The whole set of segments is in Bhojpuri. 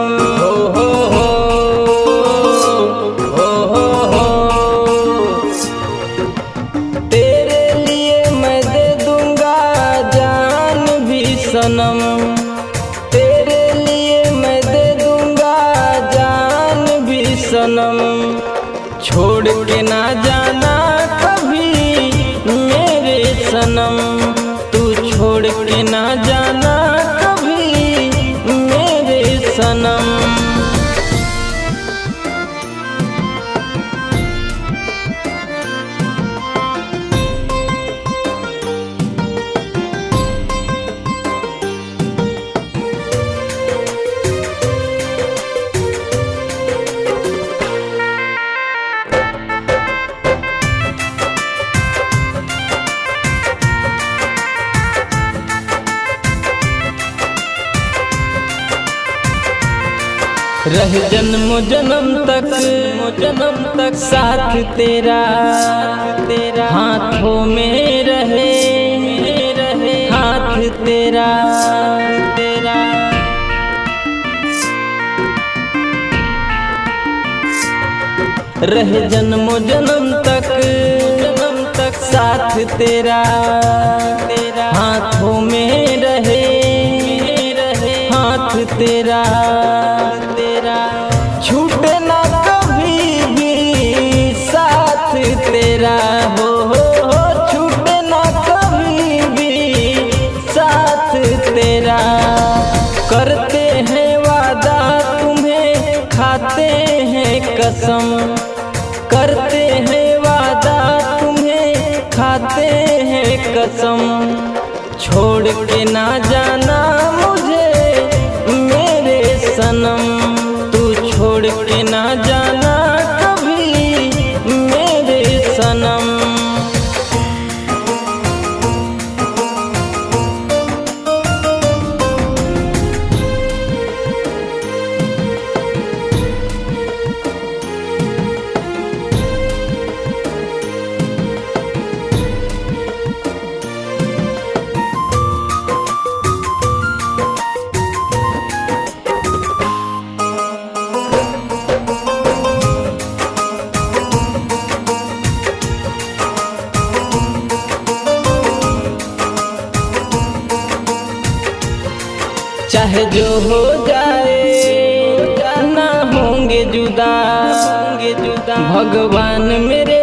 सनम। हो हो हो हो हो हो तेरे लिए मैं दे दूंगा जान भी सनम, तेरे लिए मैं दे दूंगा जान भी सनम। छोड़ के ना जाना कभी मेरे सनम, तू छोड़ के ना जाना कभी मेरे सनम। रह जन्म जन्म तक साथ तेरा, तेरा हाथों में रहे हाथ तेरा, तेरा रह जन्म तक साथ तेरा, तेरा हाथों में रहे हाथ तेरा, तेरा छूटे ना कभी भी साथ तेरा। हो छूटे ना कभी भी साथ तेरा। करते हैं वादा तुम्हें खाते हैं कसम, करते हैं वादा तुम्हें खाते हैं कसम। छोड़ के ना जाना मुझे मेरे सनम, तू छोड़ के ना जाना कभी मेरे सनम। चाहे जो हो जाए ना होंगे जुदा, भगवान मेरे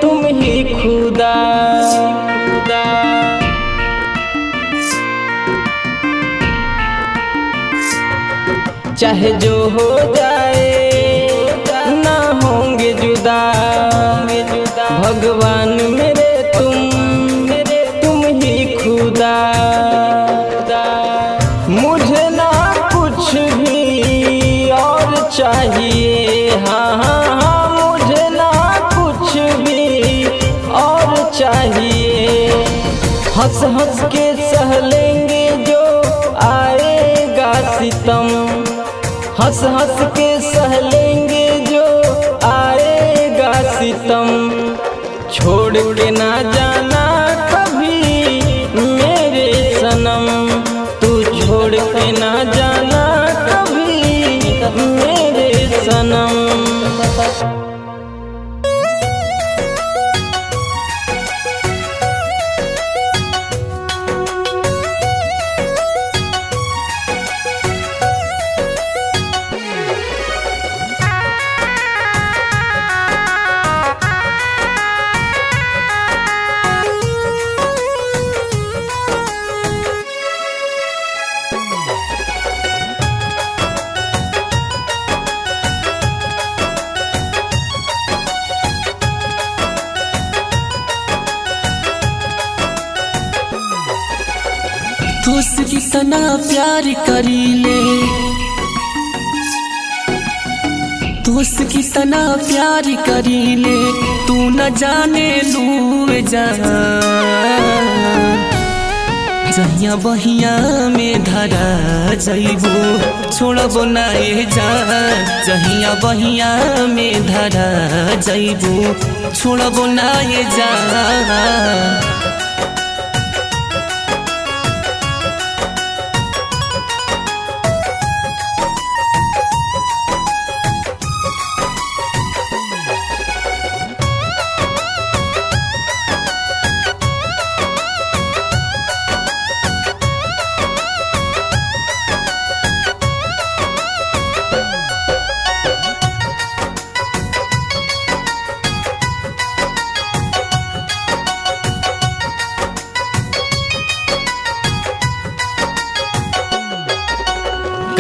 तुम ही खुदा। चाहे जो हो जाए ना होंगे जुदा, भगवान मेरे तुम ही खुदा। मुझे ना कुछ भी और चाहिए, हाँ मुझे ना कुछ भी और चाहिए। हंस हंस के सह लेंगे जो आएगा सितम, हंस हंस के सह लेंगे जो आएगा सितम। छोड़ के ना जाना कभी मेरे सनम, छोड़ के ना जाना कभी मेरे सनम। दोस्त कितना प्यार करीले, दोस्त कितना प्यार करीले, तू न जाने लू जहाँ। जहिया बहिया में धरा जइबो छोड़बो ना ये जान, जहिया बहिया में धरा जइबो छोड़बो ना ये जान।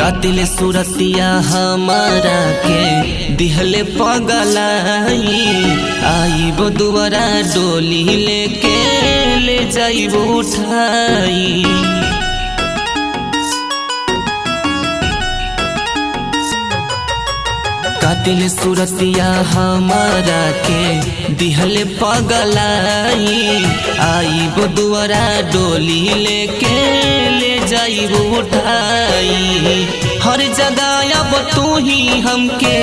कातिल सूरतिया हमारा के दिहले पगलाई। आई बो दुआरा डोली लेके ले जाइब उठाई। कातिल सूरतिया हमारा के दिहले पगलाई। आई बो दुआरा डोली लेके ले जाइब उठाई। हर जगह अब तू ही हमके,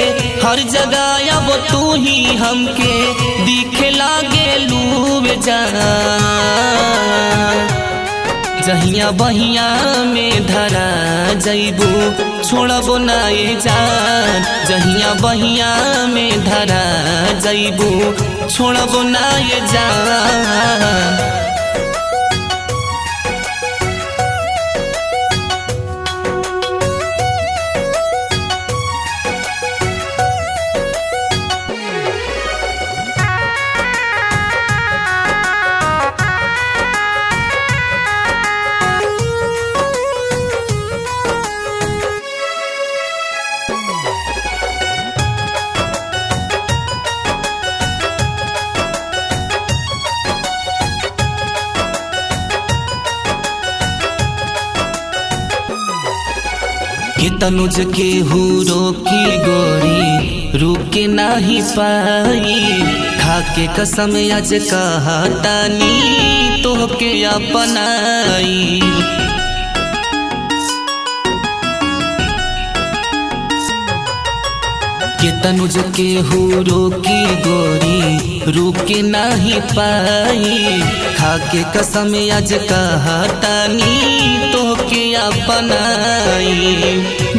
हर जगह अब तू ही हमके दिखे लागे लूबे जा। जहिया बहिया में धरा जइबू छोड़बो ना ये जान। जहिया बहिया में धरा जइबू छोड़बो ना ये जान। के तनुज के हु रोकी गोरी रुके नाही पाई। खाके कसम आज कहतानी तोहके अपनाई। के तनुज के हु रोकी गोरी रुके नाही पाई। खाके कसम आज कहतानी तोहके अपनाई।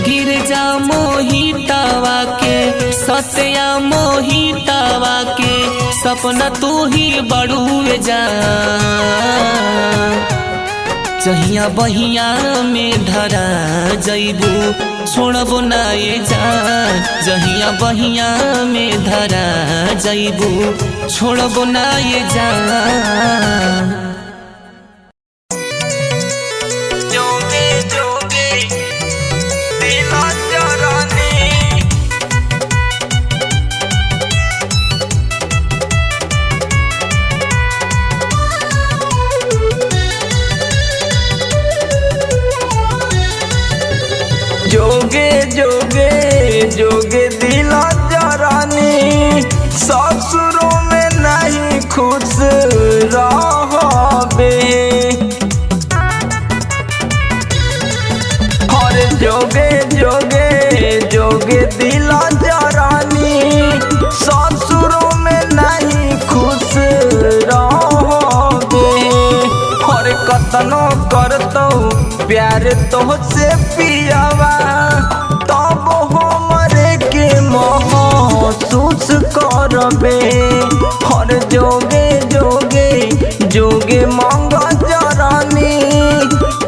गिर जा मोहितावा के सत्या मोहितावा के सपना तू ही बड़ुए जा। जहिया बहिया में धरा जइबू छोड़बो ना ये जान। जहिया बहिया में धरा जइबू छोड़बो ना ये जान। जोगे जोगे दिला जरानी। जोगे जोगे जोगे दिला जरानी। ससुरों में नहीं खुश रहबे। और जोगे जोगे जोगे दिला जरानी। ससुरों में नहीं खुश रहबे। और कतनो करतो प्यार तो से पियावा तब हमरे के महसूस करबे। और जोगे जोगे जोगे मंग जरानी।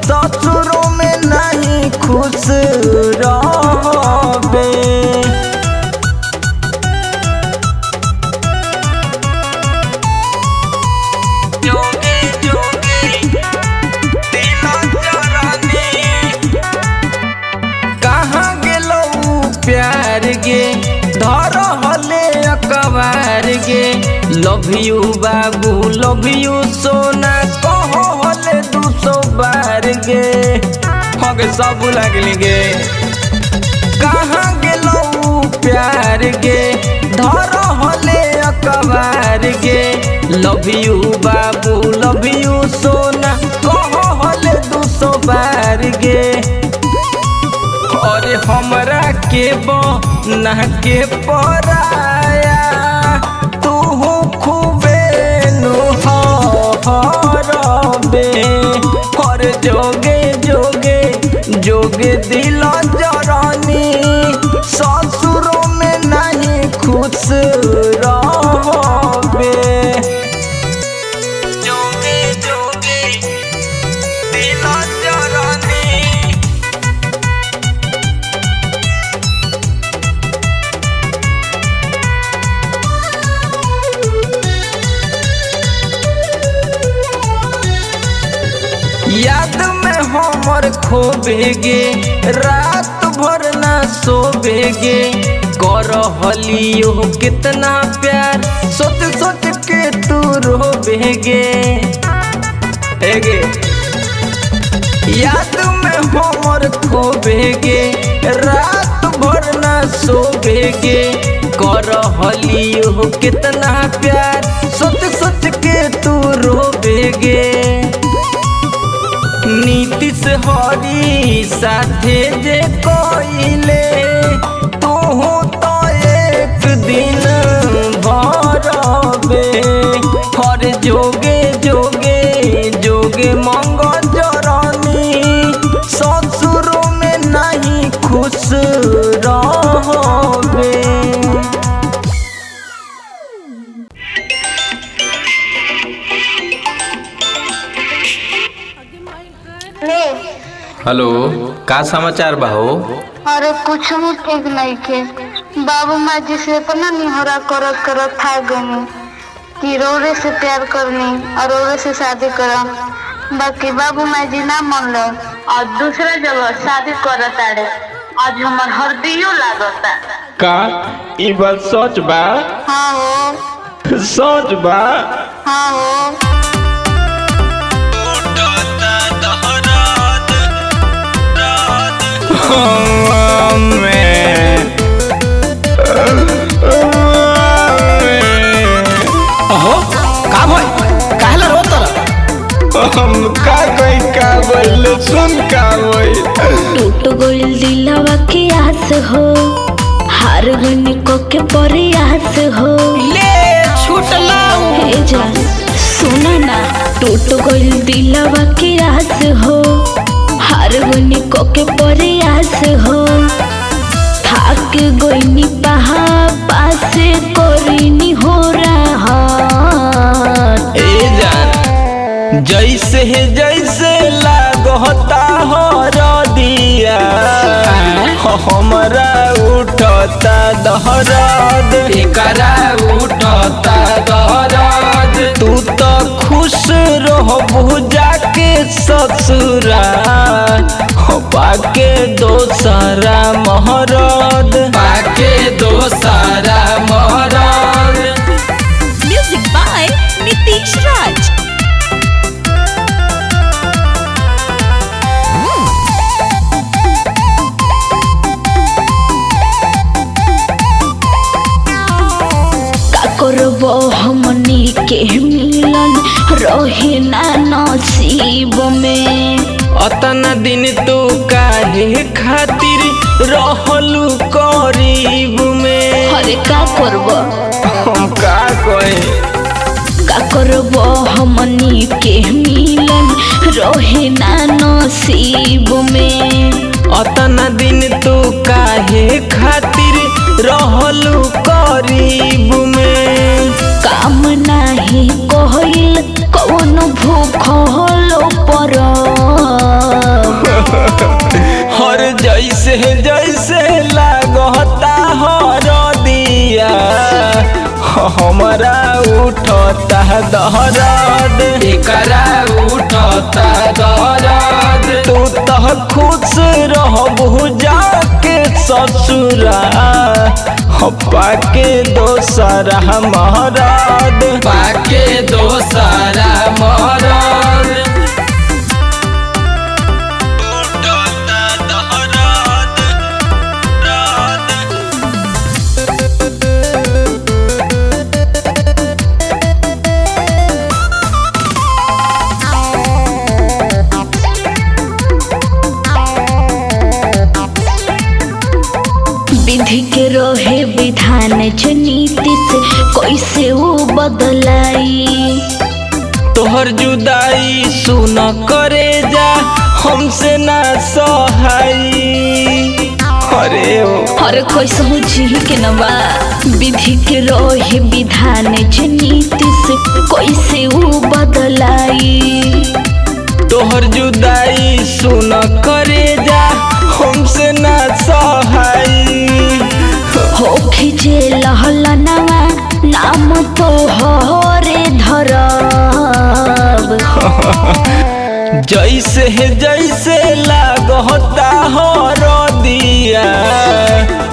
ससुरों में नहीं खुश रहबे। जोगे जोगे दिला जरानी। कहाँ गेलो प्यार गे धर हले अकबार गे। लव यू बाबू लव यू सोना कहो हले 200 बार गे। हगे सब लगली गे। कहाँ गेलो प्यार गे धर हले अकबार गे। लव यू बाबू लव यू सोना कहो हले 200 बार गे। और हमरा के बना के पराया तू खूबे नुहरबे। और जोगे जोगे जोगे दिला जरानी। ससुरों में नहीं खुश रहबे। जोगे जोगे दिला जरानी। याद में हमर खोबे गे रात सोबेगे करहलियो कितना प्यार सोच सोच के तू रोबेगे एगे याद में हमर खोबेगे रात भर ना सोबेगे करहलियो कितना प्यार सोच सोच के तू रोबेगे नीतीश हरी साथे जे कोइले तू तो एक दिन भरबे हर जोगे जोगे जोगे मंग जरनी ससुरों में नहीं खुश रहबे। हेलो का समाचार बा हो? अरे कुछ ठीक नहीं के बाबू माँ जी से इतना निहोरा करत करत था गई कि रोरे से प्यार करनी और रोरे से शादी करम बाकी बाबू माँ जी ना मान लो और दूसरा जगह शादी करत आड़े आज हमार हरदियो लागता। का ई बात सच बा? हाँ हो सच बा? हाँ हो का भाई काहेला रोतला हम का कोई का बोल सुन का वही टूट गइल दिलवा के आस हो हार गनी को के प्रयास हो ले छूटला हे जा सुना ना टूट गइल दिलवा के आस हो हार गनी को के प्रयास हो थाक गइनी पहा पास करिनी हो रहा ए जान जैसे जैसे लागता हर दिया हमरा उठता दहराद एकरा उठता दहराद तू तो खुश रहबू जाके ससुरा पाके दोसरा महराद पाके दोसरा महराद। म्यूजिक बाय नीतीश राज। करबो हमनी के मिलन रहे ना नसीब में अतना दिन तू काहे खातिर रहलू करीब में अरे का करबो हम का कहे का करबो हमनी के मिलन रहे ना नसीब में अतना दिन तू काहे खातिर रहलू करीब में काम नाही कहल कौन भूख होलो पर हर जैसे जैसे लागता हर दिया हमरा उठता दहराद एकरा उठता दहराद तू तो खुश रहबू जाके ससुरा पाके दोसरा महराद पाके दोसरा महराद। विधि के रहे विधान नीति से कैसे वो बदलाई तोहर जुदाई सुन करे जा हमसे ना सहाई अरे कैसे हो जी के नवा विधि के रहे विधान नीति से कैसे वो बदलाई तोहर जुदाई सुन करे जा हमसे ना सहाई हो खिजे लहलनवा नाम तो हरे धरब जैसे जैसे लागता हर दिया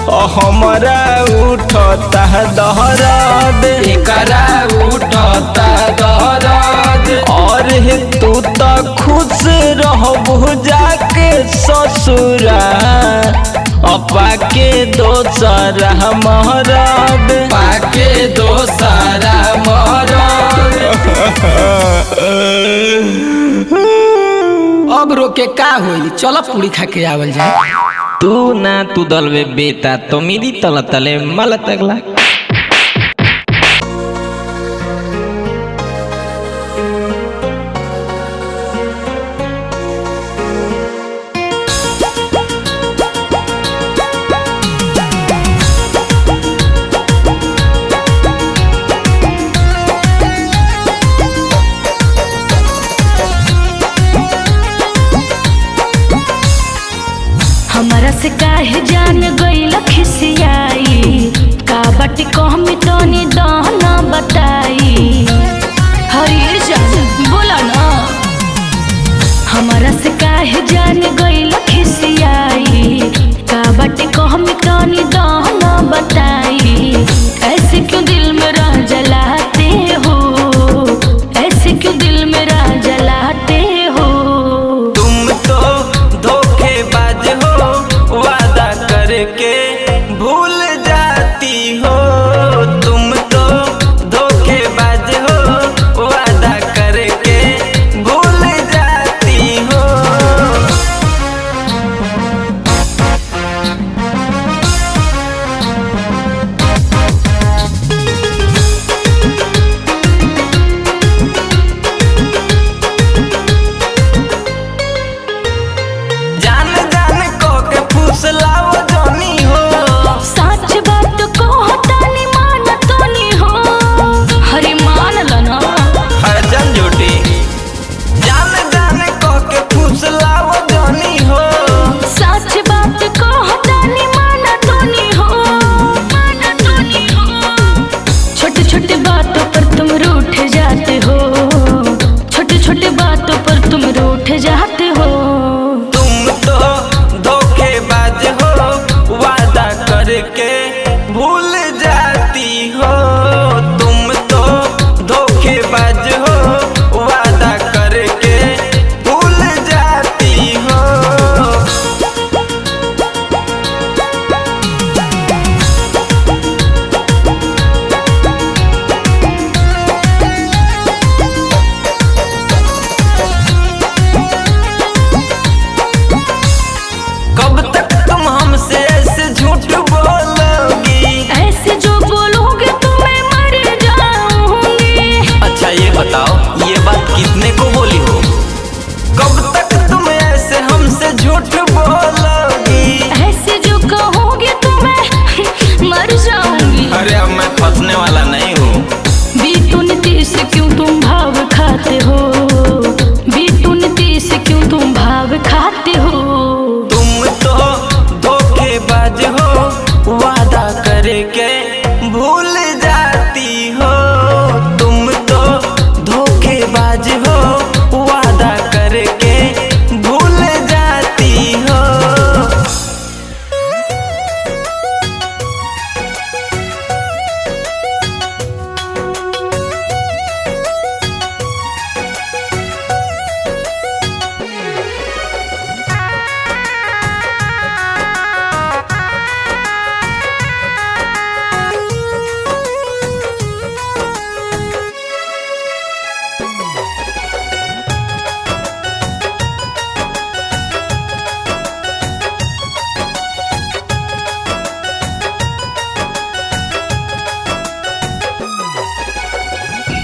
हमरा उठता दहरद एकरा उठता दर्द और तू तो खुश रहबू जाके ससुरा अपा के दोसर मरद पाके दोसरा मरद। अब रोके का होई, चलो पूरी खा के आवल जाए। तू ना तू दलवे बेटा तो मेरी तल तले मल तगला। हमरा से काहे जान गइल खिसियाई, का बाटे कहमी तनी दहना बताई। हरी जान बोला ना, हमरा से काहे जान गइल खिसियाई, का बाटे कहमी तनी दहना बताई। ऐसे क्यों दिल में रह जलाते हो, ऐसे क्यों दिल में रह जलाते हो। तुम तो धोखेबाज हो, वादा करके भूल जाती हो। तुम तो धोखेबाज हो, वादा करके भूल जाती हो। जान जान को के फुसलाओ जानी हो। सच बात को हटानी मान तोनी हो, हरी मान लना। हर जन झूठी जान जान को के फुसलाओ जानी हो। सच बात को हटानी मान तोनी हो, मान तोनी हो। छोटी छोटी बातों पर तुम रूठ जाते हो, छोटी छोटी बातों पर तुम रूठ जाते हो। तुम तो धोखेबाज हो, वादा करके भूल जाती हो। तुम तो धोखेबाज हो, वादा करके भूल जाती हो। कब तक तुम हमसे ऐसे झूठ बोलोगी? ऐसे जो बोलोगे तो मैं मर जाऊंगी। अच्छा ये बताओ, ये बात कितने को बोली हो? कब तक तुम ऐसे हमसे झूठ बोलोगी? ऐसे जो कहोगे तो मैं मर जाऊंगी। अरे अब मैं फंसने वाला नहीं हूँ। बीतू नीति से क्यों तुम भाव खाते हो, बीतू नीति से क्यों तुम भाव खाते हो। तुम तो धोखेबाज हो, वादा करके भूल जाती हो। तुम तो धोखेबाज हो, वादा करके भूल जाती हो।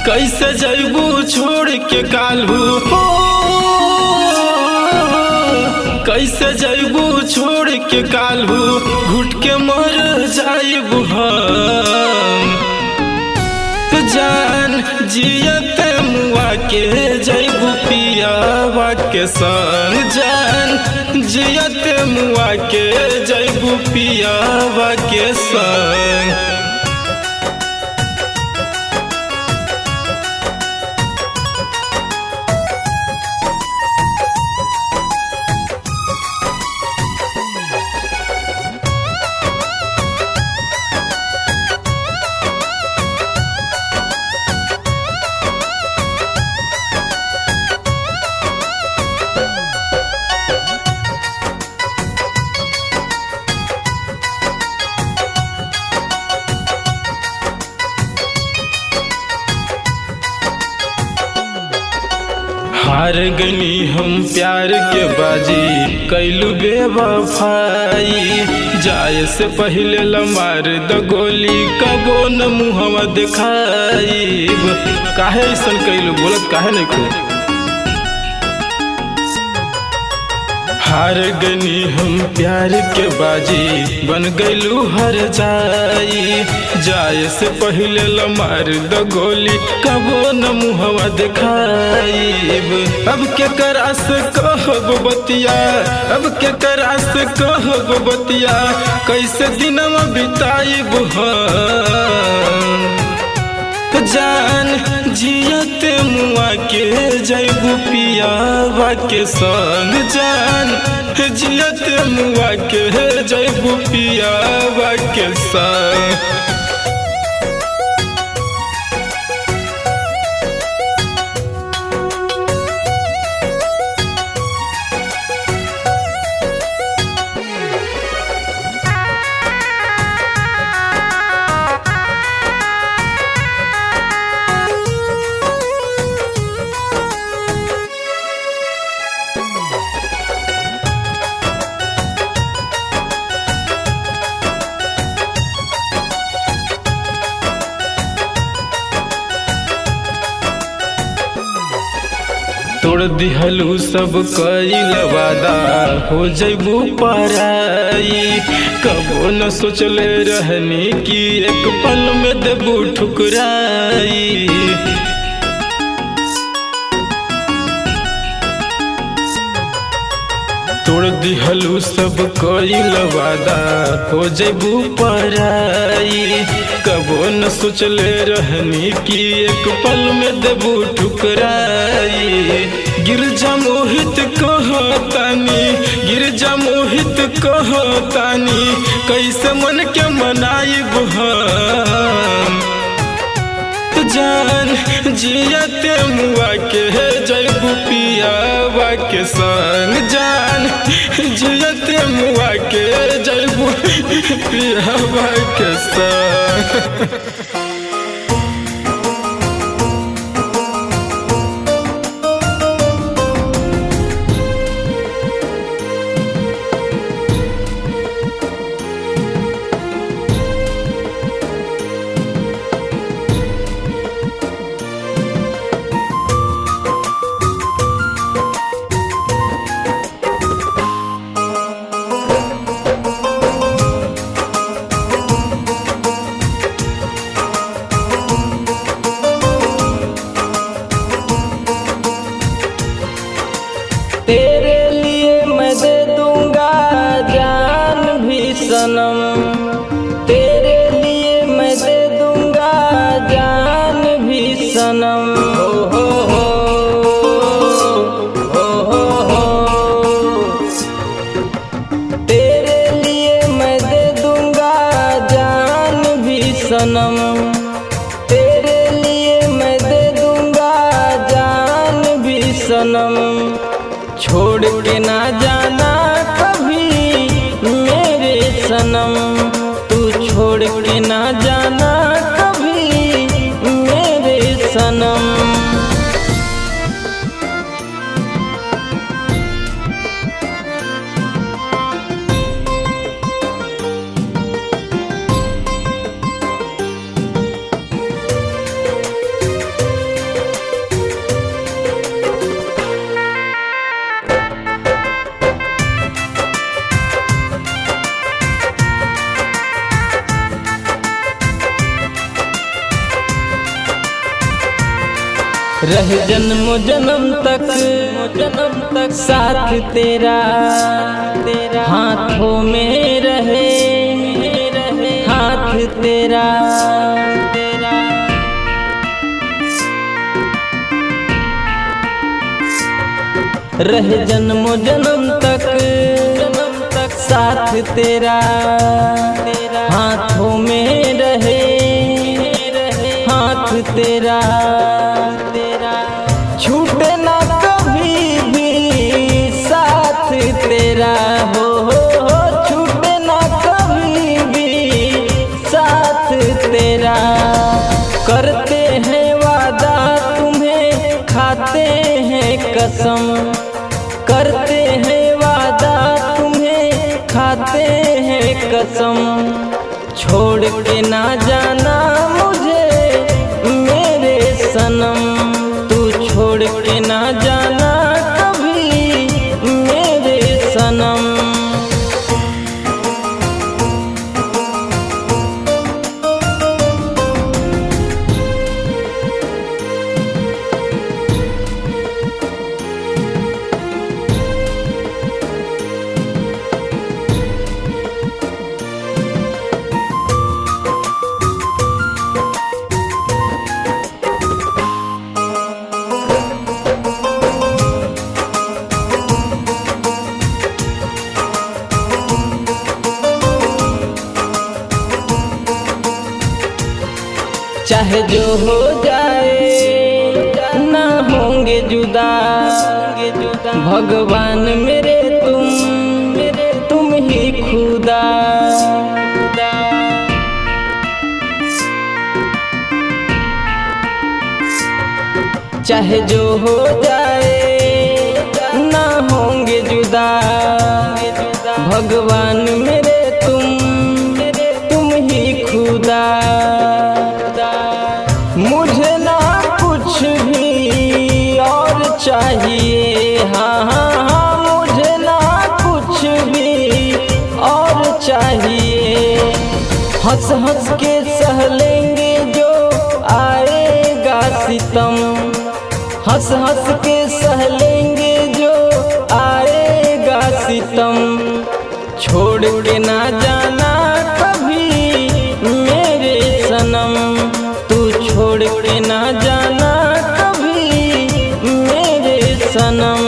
कैसे जैबू छोड़ के कालू हो, कैसे जैबू छोड़ के कालू, घुट के मर जाइबू हम। जान जियत मुआ के जैबू पियावा के संग, जान जियत मुआ के जैबू पियावा के संग। हार गनी हम प्यार के बाजी कैलू बेवफाई, जाए से पहले लमार द गोली कबो न मुहवा दिखाई। काहे ऐसन कैलू, बोलत काहे नहीं खूब। हार गनी हम प्यार के बाजी बन गईलू हर जाई, जाए से पहले लमार द गोली कबो न मुहवा दिखाईब। अब के करा से कहब बतिया, अब के करा से कहब बतिया, कैसे दिनवा बिताईब हम। जान जियते मुआ के जैबू पियावा के संग, जान जियते मुआ के जैबू पियावा के संग। तोड़ दिहलू सब कईल वादा, हो जैबू पराई। कबो न सोचले रहनी कि एक पल में देबू ठुकराई। तोड़ दिहलू सब कईल वादा, हो जैबू पराई। कबो न सोचले रहनी कि एक पल में देबू ठुकराई। गिरजा मोहित कहतानी, गिरजा मोहित कहतानी, कैसे मन के मनाइब हम। जान जियते मुआ के जैबू पियावा के संग, जान जियते मुआ के जैबू पियावा के संग। तेरे लिए मैं दे दूंगा जान भी सनम, तेरे लिए मैं दे दूंगा जान भी सनम। हो तेरे लिए मैं दे दूंगा जान भी सनम, तेरे लिए मैं दे दूंगा जान भी सनम। छोड़ के ना जाना कभी मेरे सनम, तू छोड़ के ना जाना कभी मेरे सनम। रहे जन्म जन्म तक साथ तेरा, तेरा हाथों में रहे हाथ तेरा, तेरा रहे जन्म जन्म तक साथ तेरा, तेरा हाथों में रहे हाथ तेरा, तेरा छूटे ना कभी भी साथ तेरा। हो छूटे ना कभी भी साथ तेरा। करते हैं वादा तुम्हें खाते हैं कसम, कसम, छोड़ के ना जाना मुझे मेरे सनम, तू छोड़ के ना जाना कभी मेरे सनम। चाहे जो हो जाए ना होंगे जुदा, भगवान मेरे तुम ही खुदा। चाहे जो हो जाए ना होंगे जुदा, भगवान मेरे तुम ही खुदा। मुझे ना कुछ भी और चाहिए, हाँ मुझे ना कुछ भी और चाहिए। हंस हंस के सह लेंगे जो आएगा सितम, हंस हंस के सह लेंगे जो आएगा सितम। छोड़ के ना जाना कभी मेरे सनम, छोड़ के ना जाना कभी मेरे सनम।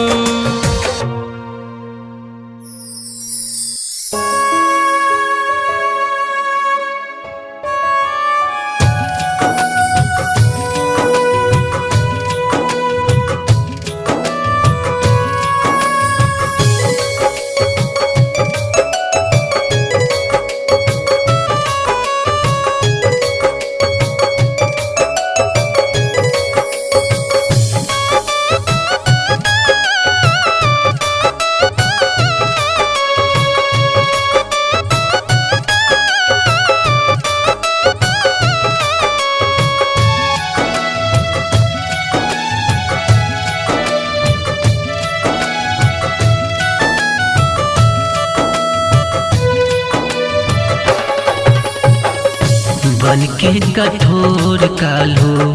बन के कठोर कालो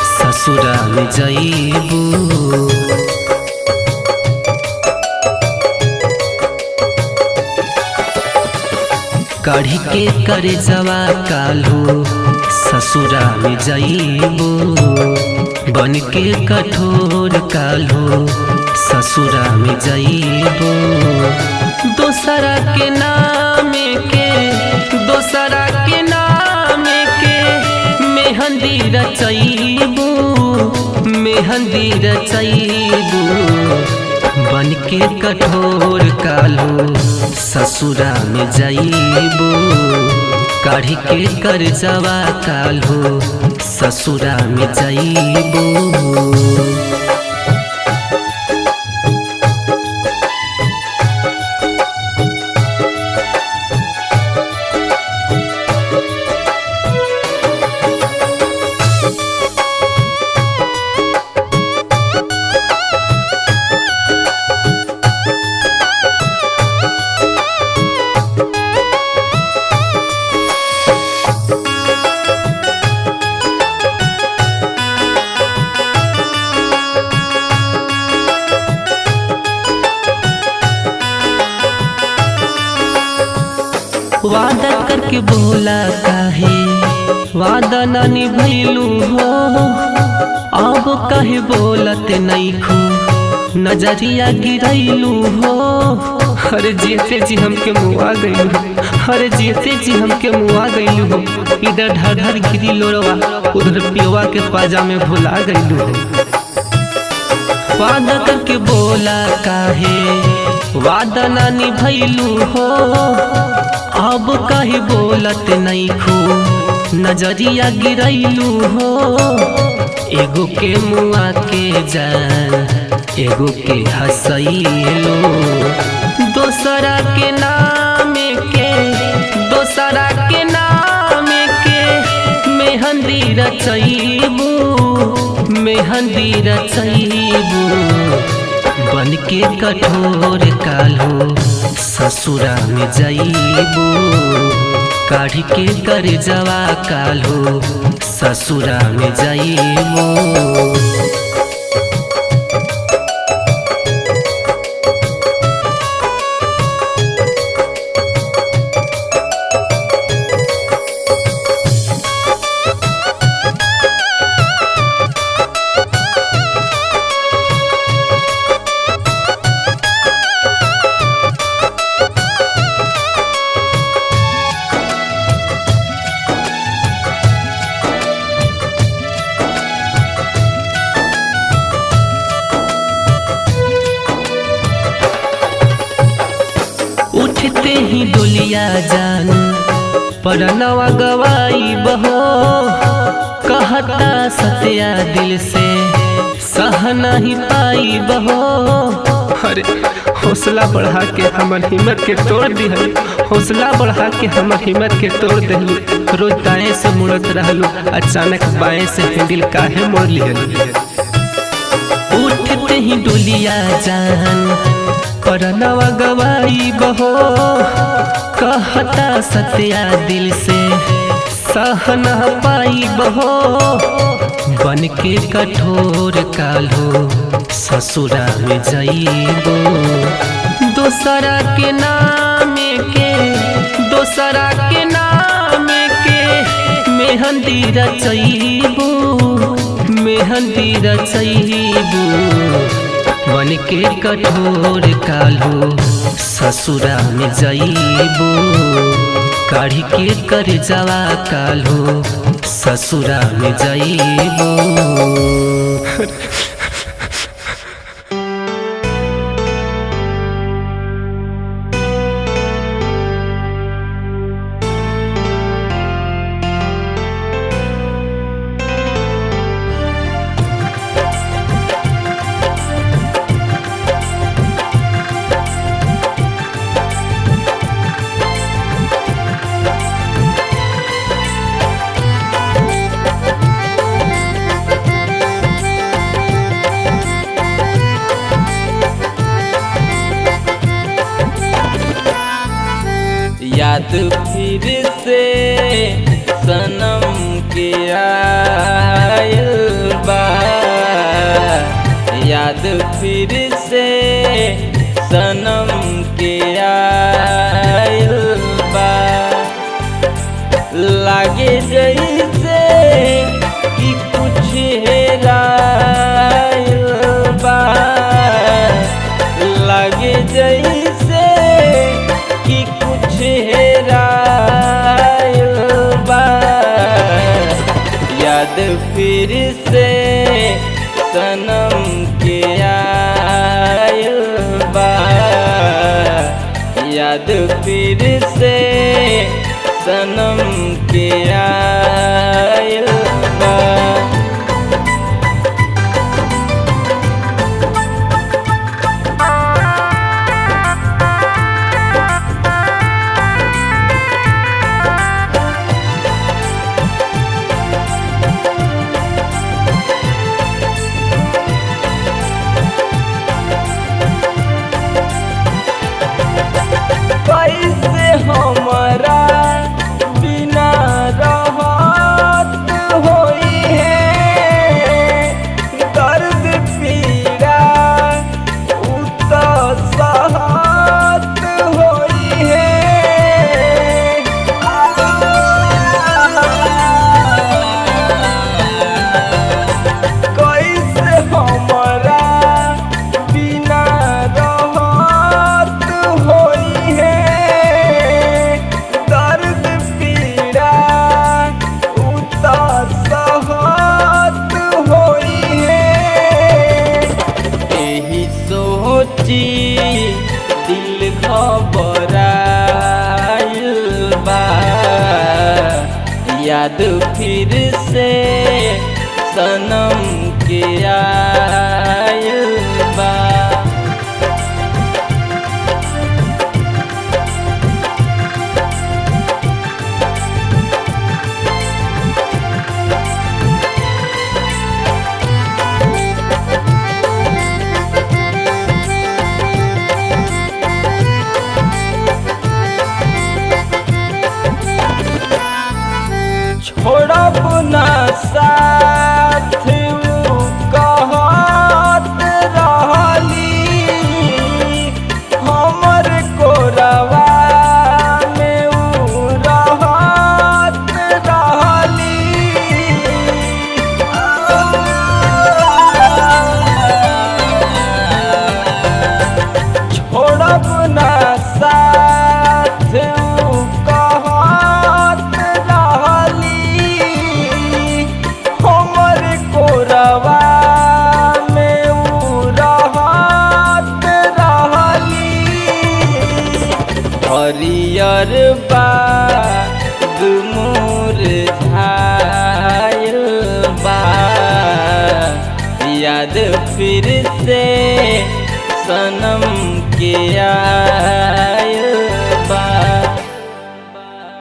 ससुरा में जईबू, कढ़ी के करे जवा कालो ससुरा में जईबू। बन के कठोर कालो ससुरा में जईबू। दोसरा के नाम के दोसरा के नाम के मेहंदी रचईबू, मेहंदी रचईबू। बन के कठोर कालो ससुरा में जईबू, काढ़ी के करजवा कालो ससुरा में जईबू। वादा करके बोला काहे वादा ना निभैलू हो, अब काहे बोलत नहीं खू नजरिया गिरैलू हो। अरे जीते जी हमके मुआ गईलू, अरे जीते जी हमके मुआ गईलू हो। इधर ढर गिरी लोरवा उधर पियवा के पाजा में भुला गईलू हो। वादा करके बोला काहे वादा ना निभैलू हो, अब काहे बोलत नहीं खू नजरिया गिरैलू हो। एगो के मुआ के जान एगो के हंसैलू, दोसरा के नाम के दोसरा के नाम के मेहंदी रचैबू मेहंदी रचैबू बन के कठोर कालो ससुरा में जैबू काढ़ी के कर जवा कालो ससुरा में जैबू। उठते ही डोलिया जान परनवा गवाई बहो कहता सत्या दिल से सह नहीं पाई बहो। अरे हौसला बढ़ा के हमर हिम्मत के तोड़ दिहल हौसला बढ़ा के हमर हिम्मत के तोड़ दिहलू। रोज दाएं से मुड़त रहलू अचानक बाएं से हैंडल काहे मोड़ लिहलू। उठते ही डोलिया जान परनवा गवाई बहो कहता सत्या दिल से सह न पाई बहो बन के कठोर कालो ससुरा में जइबो दोसरा के नाम के मेहंदी रचैबू मेहंदी रचैबू बन के कठोर कालो ससुरा में जइबू काढ़ी के कर जवा कालो ससुरा में जइबू। याद फिर से सनम के आयल बा याद फिर से सनम के आयल बा लागे जैसे कि कुछ हेरायल बा लागे जैसे कि कुछ हेरायल बा याद फिर से सनम के आयल बा याद फिर से सनम के आयल बा। कैसे हमारा बिना रहत होई है दर्द पीड़ा उत सहत होई है कैसे हमारा बिना रहत होई है दर्द पीड़ा उतर सहत होई है यही सोची दिल घबराइल बा याद फिर से सनम के आयल बा। अपना साथ